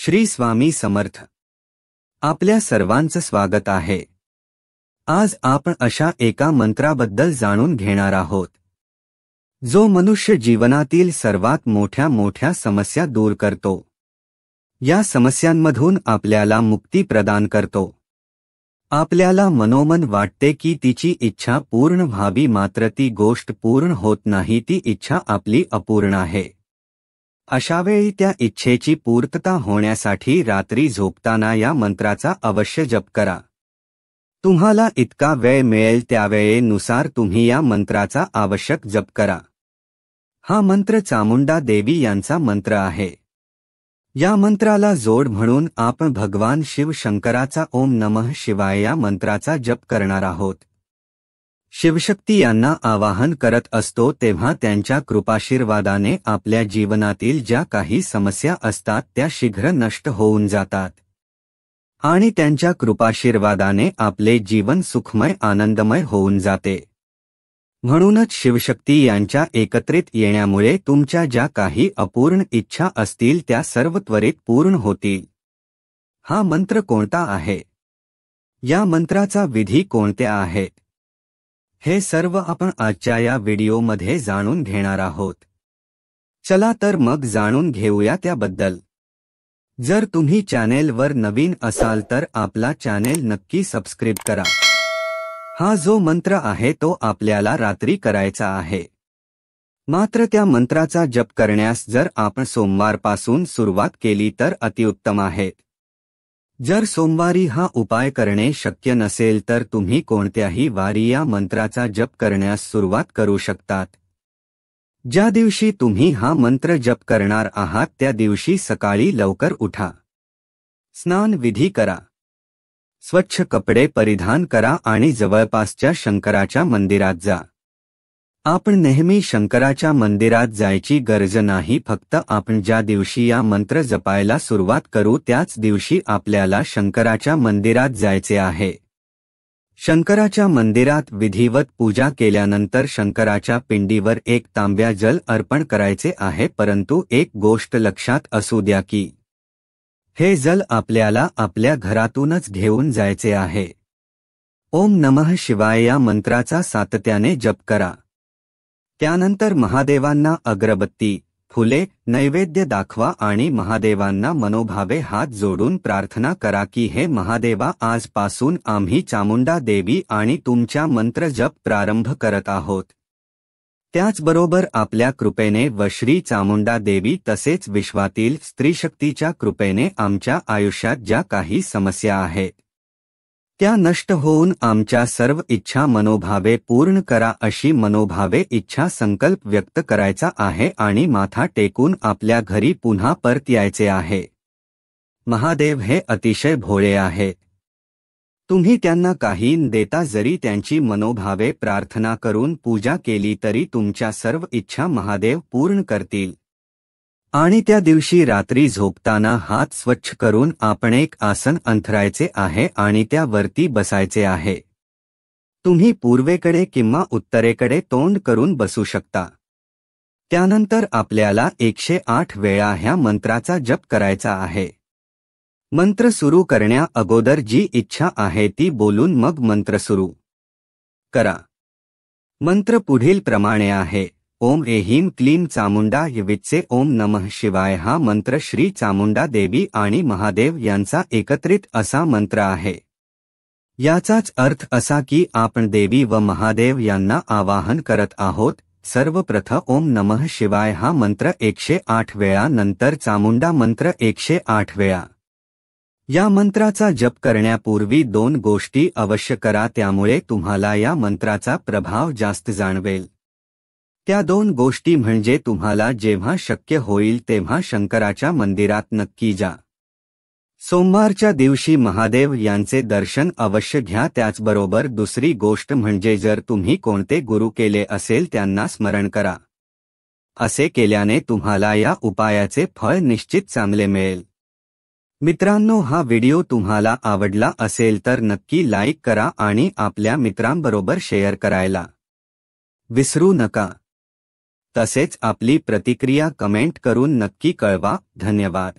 श्री स्वामी समर्थ। आपल्या सर्वांचं स्वागत आहे। आज आपण अशा एका मंत्राबद्दल जाणून घेणार आहोत जो मनुष्य जीवनातील सर्वात मोठ्या समस्या दूर करतो, या समस्यांमधून आपल्याला मुक्ती प्रदान करतो। आपल्याला मनोमन वाटते की तिची इच्छा पूर्ण व्हावी, मात्र ती गोष्ट पूर्ण होत नाही, ती इच्छा आपली अपूर्ण आहे। अशावेळी त्या इच्छेची पूर्तता होण्यासाठी रात्री झोपताना या मंत्राचा अवश्य जप करा। तुम्हाला इतका वेळ मिळेल त्या वेळेनुसार तुम्ही या मंत्राचा आवश्यक जप करा। हा मंत्र चामुंडा देवी यांचा मंत्र आहे। या मंत्राला जोड म्हणून आपण भगवान शिव शंकराचा ओम नमः शिवाय या मंत्राचा जप करणार आहोत। शिवशक्ती यांना आवाहन करत असतो तेव्हा त्यांच्या कृपाशीर्वादाने आपल्या जीवनातील ज्या काही समस्या असतात त्या शीघ्र नष्ट होऊन जातात आणि त्यांच्या कृपाशीर्वादाने आपले जीवन सुखमय आनंदमय होऊन जाते। म्हणूनच शिवशक्ती यांच्या एकत्रित येण्यामुळे तुमच्या ज्या काही अपूर्ण इच्छा असतील त्या सर्व त्वरित पूर्ण होतील। हा मंत्र कोणता आहे? या मंत्राचा विधी कोणते आहेत? हे सर्व आपण आजच्या या व्हिडिओमध्ये जाणून घेणार आहोत। चला तर मग जाणून घेऊया त्याबद्दल। जर तुम्ही चॅनेलवर नवीन असाल तर आपला चॅनेल नक्की सबस्क्राइब करा। हा जो मंत्र आहे तो आपल्याला रात्री करायचा आहे। मात्र त्या मंत्राचा जप करण्यास जर आपण सोमवारपासून सुरुवात केली तर अतिउत्तम आहे। जर सोमवारी हा उपाय करणे शक्य नसेल तर तुम्ही कोणत्याही वारी या मंत्राचा जप करण्यास सुरुवात करू शकतात। ज्या दिवशी तुम्ही हा मंत्र जप करणार आहात त्या दिवशी सकाळी लवकर उठा, स्नान विधी करा, स्वच्छ कपडे परिधान करा आणि जवळपासच्या शंकराच्या मंदिरात जा। आपण नेहमी शंकराच्या मंदिरात जायची गरज नाही, फक्त आपण ज्या दिवशी या मंत्र जपायला सुरुवात करू त्याच दिवशी आपल्याला शंकराच्या मंदिरात जायचे आहे। शंकराच्या मंदिरात विधिवत पूजा केल्यानंतर शंकराच्या पिंडीवर एक तांब्या जल अर्पण करायचे आहे, परंतु एक गोष्ट लक्षात असू द्या की हे जल आपल्याला आपल्या घरातूनच घेऊन जायचे आहे। ओम नमः शिवाय या मंत्राचा सातत्याने जप करा। त्यानंतर महादेवांना अगरबत्ती, फुले, नैवेद्य दाखवा आणि महादेवांना मनोभावे हात जोडून प्रार्थना करा की हे महादेवा, आजपासून आम्ही चामुंडा देवी आणि तुमच्या मंत्र जप प्रारंभ करत आहोत। त्याचबरोबर आपल्या कृपेने व श्री चामुंडा देवी तसेच विश्वातील स्त्रीशक्तीच्या कृपेने आमच्या आयुष्यात ज्या काही समस्या आहेत त्या नष्ट होऊन आमच्या सर्व इच्छा मनोभावे पूर्ण करा, अशी मनोभावे इच्छा संकल्प व्यक्त करायचा आहे आणि माथा टेकून आपल्या घरी पुन्हा परत यायचे आहे। महादेव हे अतिशय भोळे आहेत। तुम्ही त्यांना काही न देता जरी त्यांची मनोभावे प्रार्थना करून पूजा केली तरी तुमच्या सर्व इच्छा महादेव पूर्ण करतील। आणि त्या दिवशी रात्री झोपताना हात स्वच्छ करून आपण एक आसन अंथरायचे आहे आणि त्यावरती बसायचे आहे। तुम्ही पूर्वेकडे किंवा उत्तरेकडे तोंड करून बसू शकता। त्यानंतर आपल्याला 108 वेळा ह्या मंत्राचा जप करायचा आहे। मंत्र सुरू करण्या अगोदर जी इच्छा आहे ती बोलून मग मंत्र सुरू करा। मंत्र पुढील प्रमाणे आहे। ओम ऐं क्लीं चामुंडा विचे ओम नमः शिवाय। हा मंत्र श्री चामुंडा देवी आणि महादेव यांचा एकत्रित असा मंत्र आहे। याचाच अर्थ असा की आपण देवी व महादेव यांना आवाहन करत आहोत। सर्वप्रथम ओम नमः शिवाय हा मंत्र 108 वेळा, नंतर चामुंडा मंत्र 108 वेळा। या मंत्राचा जप करण्यापूर्वी 2 गोष्टी अवश्य करा, त्यामुळे तुम्हाला या मंत्राचा प्रभाव जास्त जाणवेल। त्या 2 गोष्टी म्हणजे तुम्हाला जेव्हा शक्य होईल तेव्हा शंकराच्या मंदिरात नक्की जा। सोमवारच्या दिवशी महादेव यांचे दर्शन अवश्य घ्या। त्याचबरोबर दुसरी गोष्ट म्हणजे जर तुम्ही कोणते गुरु केले असेल त्यांना स्मरण करा। असे केल्याने तुम्हाला या उपायाचे फळ निश्चित चांगले मिळेल। मित्रांनो, हा व्हिडिओ तुम्हाला आवडला असेल तर नक्की लाईक करा आणि आपल्या मित्रांबरोबर शेअर करायला विसरू नका। तसेच आपली प्रतिक्रिया कमेंट करून नक्की कळवा। धन्यवाद।